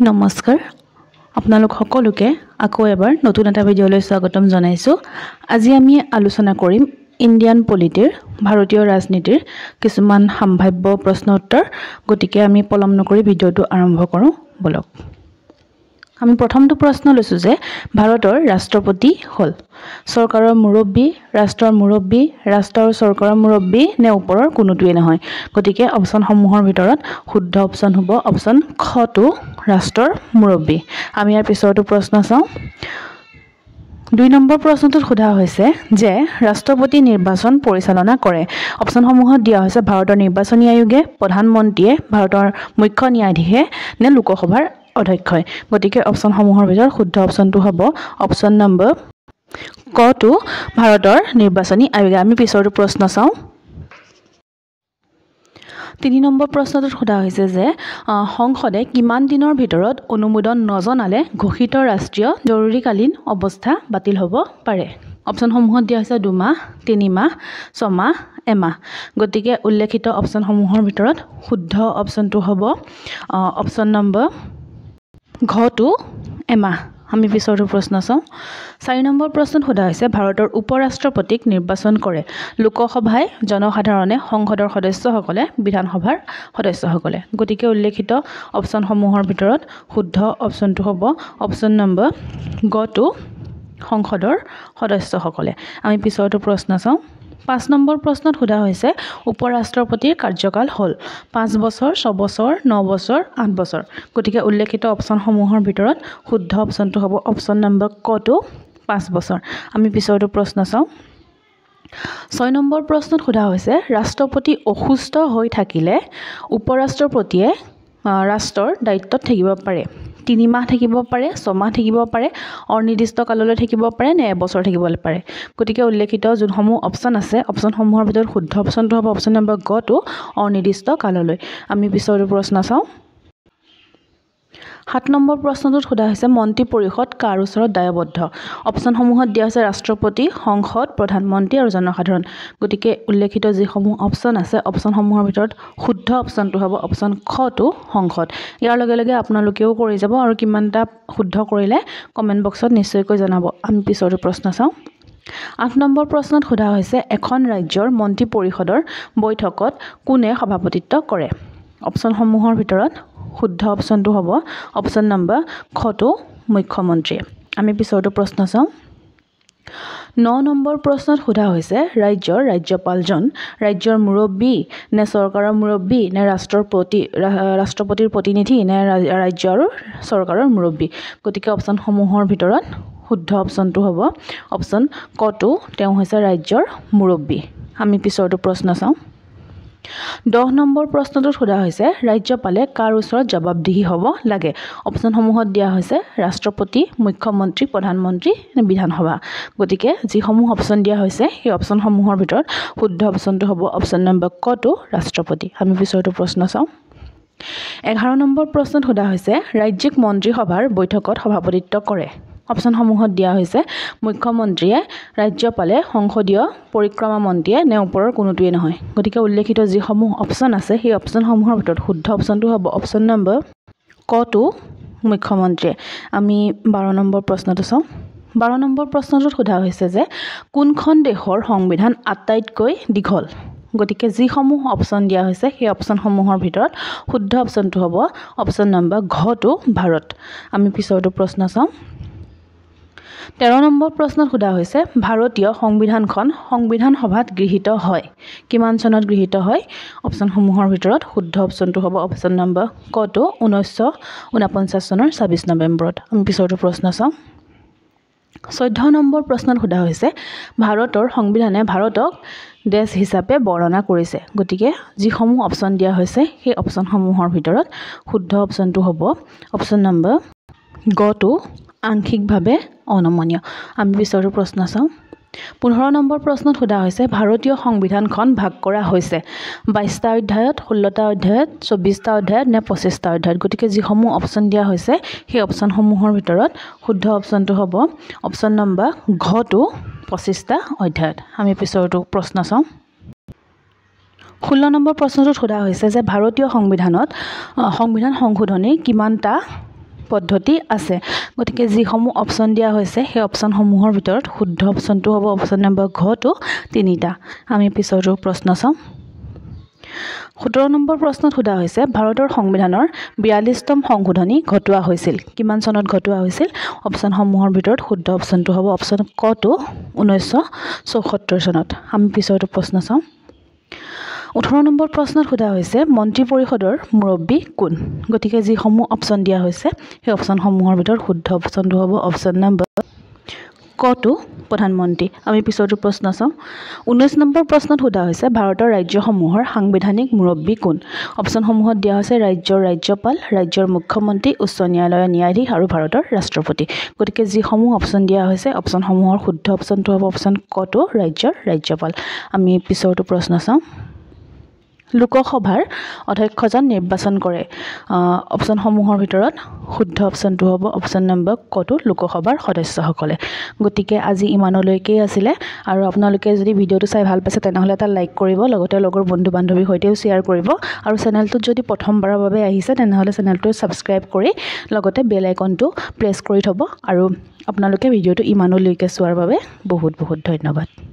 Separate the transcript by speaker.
Speaker 1: নমস্কাৰ আপোনালোক সকলোকে আকৌ এবাৰ নতুন এটা ভিডিঅ'লৈ স্বাগতম জনাইছো। আজি আমি আলোচনা কৰিম ইণ্ডিয়ান পলিটিৰ ভাৰতীয় ৰাজনীতিৰ কিছুমান সম্ভাৱ্য প্ৰশ্ন উত্তৰ। গতিকে আমি পলম নকৰি ভিডিঅ'টো আৰম্ভ কৰোঁ বলক। আমি প্ৰথমটো প্ৰশ্ন লৈছো যে ভাৰতৰ ৰাষ্ট্ৰপতি হল চৰকাৰৰ মুৰব্বী, ৰাষ্ট্ৰৰ মুৰব্বী, ৰাষ্ট্ৰ আৰু চৰকাৰৰ মুৰব্বী নে ওপৰৰ কোনোটোৱে নহয়। গতিকে অপচনসমূহৰ ভিতৰত শুদ্ধ অপচন হ'ব অপচন খটো ৰাষ্ট্ৰৰ মুৰব্বী। আমি ইয়াৰ পিছৰটো প্ৰশ্ন চাওঁ। ২ নম্বৰ প্ৰশ্নটোত সোধা হৈছে যে ৰাষ্ট্ৰপতি নিৰ্বাচন পৰিচালনা কৰে। অপচনসমূহত দিয়া হৈছে ভাৰতৰ নিৰ্বাচনী আয়োগে, প্ৰধানমন্ত্ৰীয়ে, ভাৰতৰ মুখ্য ন্যায়াধীশে নে লোকসভাৰ অধ্যক্ষই। গতিকে অপচনসমূহৰ ভিতৰত শুদ্ধ অপচনটো হ'ব অপচন নম্বৰ কটো ভাৰতৰ নিৰ্বাচনী আয়োগে। আমি পিছৰটো প্ৰশ্ন চাওঁ। ৩ নম্বৰ প্ৰশ্নটোত সোধা হৈছে যে সংসদে কিমান দিনৰ ভিতৰত অনুমোদন নজনালে ঘোষিত ৰাষ্ট্ৰীয় জৰুৰীকালীন অৱস্থা বাতিল হ'ব পাৰে। অপচনসমূহত দিয়া হৈছে 2 মাহ, 3 মাহ, 6 মাহ, এমাহ। গতিকে উল্লেখিত অপচনসমূহৰ ভিতৰত শুদ্ধ অপচনটো হ'ব অপচন নম্বৰ ঘটো এমাহ। আমি পিছৰটো প্ৰশ্ন চাওঁ। 4 নম্বৰ প্ৰশ্নত সোধা হৈছে ভাৰতৰ উপৰাষ্ট্ৰপতিক নিৰ্বাচন কৰে লোকসভাই, জনসাধাৰণে, সংসদৰ সদস্যসকলে, বিধানসভাৰ সদস্যসকলে। গতিকে উল্লেখিত অপচনসমূহৰ ভিতৰত শুদ্ধ অপচনটো হ'ব অপচন নম্বৰ গটো সংসদৰ সদস্যসকলে। আমি পিছৰটো প্ৰশ্ন চাওঁ। 5 নম্বৰ প্ৰশ্নত সোধা হৈছে উপৰাষ্ট্ৰপতিৰ কাৰ্যকাল হ'ল 5 বছৰ, 6 বছৰ, 9 বছৰ, 8 বছৰ। গতিকে উল্লেখিত অপচনসমূহৰ ভিতৰত শুদ্ধ অপচনটো হ'ব অপচন নম্বৰ কটো 5 বছৰ। আমি পিছৰটো প্ৰশ্ন চাওঁ। 6 নম্বৰ প্ৰশ্নত সোধা হৈছে ৰাষ্ট্ৰপতি অসুস্থ হৈ থাকিলে উপৰাষ্ট্ৰপতিয়ে ৰাষ্ট্ৰৰ দায়িত্বত থাকিব পাৰে। 3 মাহ থাকিব পাৰে, 6 মাহ থাকিব পাৰে, অনিৰ্দিষ্ট কাললৈ থাকিব পাৰে নে এবছৰ থাকিব পাৰে। গতিকে উল্লেখিত যোনসমূহ অপচন আছে অপচনসমূহৰ ভিতৰত শুদ্ধ অপচনটো হ'ব অপচন নম্বৰ গটো অনিৰ্দিষ্ট কাললৈ। আমি পিছৰটো প্ৰশ্ন চাওঁ। 7 নম্বৰ প্ৰশ্নটোত সোধা হৈছে মন্ত্ৰী পৰিষদ কাৰ ওচৰত দায়বদ্ধ। অপচনসমূহত দিয়া হৈছে ৰাষ্ট্ৰপতি, সংসদ, প্ৰধানমন্ত্ৰী আৰু জনসাধাৰণ। গতিকে উল্লেখিত যিসমূহ অপচন আছে অপচনসমূহৰ ভিতৰত শুদ্ধ অপচনটো হ'ব অপচন খটো সংসদ। ইয়াৰ লগে লগে আপোনালোকেও কৰি যাব আৰু কিমানটা শুদ্ধ কৰিলে কমেণ্ট বক্সত নিশ্চয়কৈ জনাব। আমি পিছৰটো প্ৰশ্ন চাওঁ। 8 নম্বৰ প্ৰশ্নত সোধা হৈছে এখন ৰাজ্যৰ মন্ত্ৰী পৰিষদৰ বৈঠকত কোনে সভাপতিত্ব কৰে। অপচনসমূহৰ ভিতৰত শুদ্ধ অপচনটো হ'ব অপচন নম্বৰ খটো মুখ্যমন্ত্ৰীয়ে। আমি পিছৰটো প্ৰশ্ন চাওঁ। 9 নম্বৰ প্ৰশ্নত সোধা হৈছে ৰাজ্যৰ ৰাজ্যপালজন ৰাজ্যৰ মুৰব্বী নে চৰকাৰৰ মুৰব্বী নে ৰাষ্ট্ৰপতিৰ প্ৰতিনিধি নে ৰাজ্য আৰু চৰকাৰৰ মুৰব্বী। গতিকে অপচনসমূহৰ ভিতৰত শুদ্ধ অপচনটো হ'ব অপচন কটো তেওঁ হৈছে ৰাজ্যৰ মুৰব্বী। আমি পিছৰটো প্ৰশ্ন চাওঁ। 10 নম্বৰ প্ৰশ্নটোত সোধা হৈছে ৰাজ্যপালে কাৰ ওচৰত জবাবদিহি হ'ব লাগে। অপচনসমূহত দিয়া হৈছে ৰাষ্ট্ৰপতি, মুখ্যমন্ত্ৰী, প্ৰধানমন্ত্ৰী, বিধানসভা। গতিকে যিসমূহ অপচন দিয়া হৈছে সেই অপচনসমূহৰ ভিতৰত শুদ্ধ অপচনটো হ'ব অপচন নম্বৰ কটো ৰাষ্ট্ৰপতি। আমি পিছৰটো প্ৰশ্ন চাওঁ। 11 নম্বৰ প্ৰশ্নত সোধা হৈছে ৰাজ্যিক মন্ত্ৰীসভাৰ বৈঠকত সভাপতিত্ব কৰে। অপচনসমূহত দিয়া হৈছে মুখ্যমন্ত্ৰীয়ে, ৰাজ্যপালে, সংসদীয় পৰিক্ৰমা মন্ত্ৰীয়ে নে ওপৰৰ কোনোটোৱে নহয়। গতিকে উল্লেখিত যিসমূহ অপচন আছে সেই অপচনসমূহৰ ভিতৰত শুদ্ধ অপচনটো হ'ব অপচন নম্বৰ কটো মুখ্যমন্ত্ৰীয়ে। আমি 12 নম্বৰ প্ৰশ্নটো চাওঁ। 12 নম্বৰ প্ৰশ্নটোত সোধা হৈছে যে কোনখন দেশৰ সংবিধান আটাইতকৈ দীঘল। গতিকে যিসমূহ অপচন দিয়া হৈছে সেই অপচনসমূহৰ ভিতৰত শুদ্ধ অপচনটো হ'ব অপচন নম্বৰ ঘটো ভাৰত। আমি পিছৰটো প্ৰশ্ন চাওঁ। 13 নম্বৰ প্ৰশ্নত সোধা হৈছে ভাৰতীয় সংবিধানখন সংবিধান সভাত গৃহীত হয় কিমান চনত গৃহীত হয়। অপচনসমূহৰ ভিতৰত শুদ্ধ অপচনটো হ'ব অপচন নম্বৰ কটো 1949 চনৰ 26 নৱেম্বৰত। আমি পিছৰটো প্ৰশ্ন চাওঁ। 14 নম্বৰ প্ৰশ্নত সোধা হৈছে ভাৰতৰ সংবিধানে ভাৰতক দেশ হিচাপে বৰ্ণনা কৰিছে। গতিকে যিসমূহ অপচন দিয়া হৈছে সেই অপচনসমূহৰ ভিতৰত শুদ্ধ অপচনটো হ'ব অপচন নম্বৰ গটো আংশিকভাৱে অনমনীয়। আমি পিছৰটো প্ৰশ্ন চাওঁ। 15 নম্বৰ প্ৰশ্নত সোধা হৈছে ভাৰতীয় সংবিধানখন ভাগ কৰা হৈছে 22টা অধ্যায়ত, 16টা অধ্যায়ত, 24টা অধ্যায়ত নে 25টা অধ্যায়ত। গতিকে যিসমূহ অপচন দিয়া হৈছে সেই অপচনসমূহৰ ভিতৰত শুদ্ধ অপচনটো হ'ব অপচন নম্বৰ ঘটো 25টা অধ্যায়ত। আমি পিছৰটো প্ৰশ্ন চাওঁ। 16 নম্বৰ প্ৰশ্নটোত সোধা হৈছে যে ভাৰতীয় সংবিধান সংশোধনী কিমানটা পদ্ধতি আছে গতিকে যিসমূহ অপশ্যন দিয়া হৈছে সেই অপশ্যনসমূহৰ ভিতৰত শুদ্ধ অপশ্যনটো হ'ব অপশ্যন নম্বৰ ঘটো 3টা আমি পিছৰটো প্ৰশ্ন চাম 17 নম্বৰ প্ৰশ্নত সোধা হৈছে ভাৰতৰ সংবিধানৰ 42তম সংশোধনী ঘটোৱা হৈছিল কিমান চনত ঘটোৱা হৈছিল অপশ্যনসমূহৰ ভিতৰত শুদ্ধ অপশ্যনটো হ'ব অপশ্যন কটো 1974 চনত আমি পিছৰটো প্ৰশ্ন চাম 18 নম্বৰ প্ৰশ্নত সোধা হৈছে মন্ত্ৰী পৰিষদৰ মুৰব্বী কোন গতিকে যিসমূহ অপশ্যন দিয়া হৈছে সেই অপশ্যনসমূহৰ ভিতৰত শুদ্ধ অপশ্যনটো হ'ব অপশ্যন নম্বৰ কটো প্ৰধানমন্ত্ৰী আমি পিছৰটো প্ৰশ্ন চাম 19 নম্বৰ প্ৰশ্নত সোধা হৈছে ভাৰতৰ ৰাজ্যসমূহৰ সাংবিধানিক মুৰব্বী কোন অপশ্যনসমূহত দিয়া হৈছে ৰাজ্যৰ ৰাজ্যপাল ৰাজ্যৰ মুখ্যমন্ত্ৰী উচ্চ ন্যায়ালয়ৰ ন্যায়াধীশ আৰু ভাৰতৰ ৰাষ্ট্ৰপতি গতিকে যিসমূহ অপশ্যন দিয়া হৈছে অপশ্যনসমূহৰ শুদ্ধ অপশ্যনটো হ'ব অপশ্যন কটো ৰাজ্যৰ ৰাজ্যপাল আমি পিছৰটো প্ৰশ্ন চাম লোকসভাৰ অধ্যক্ষজন নিৰ্বাচন কৰে অপশ্যনসমূহৰ ভিতৰত শুদ্ধ অপশ্যনটো হ'ব অপশ্যন নম্বৰ কটো লোকসভাৰ সদস্যসকলে গতিকে আজি ইমানলৈকে আছিলে আৰু আপোনালোকে যদি ভিডিঅ'টো চাই ভাল পাইছে তেনেহ'লে এটা লাইক কৰিব লগতে লগৰ বন্ধু বান্ধৱীৰ সৈতেও শ্বেয়াৰ কৰিব আৰু চেনেলটোত যদি প্ৰথমবাৰৰ বাবে আহিছে তেনেহ'লে চেনেলটো ছাবস্ক্ৰাইব কৰি লগতে বেল আইকনটো প্ৰেছ কৰি থ'ব আৰু আপোনালোকে ভিডিঅ'টো ইমানলৈকে চোৱাৰ বাবে বহুত বহুত ধন্যবাদ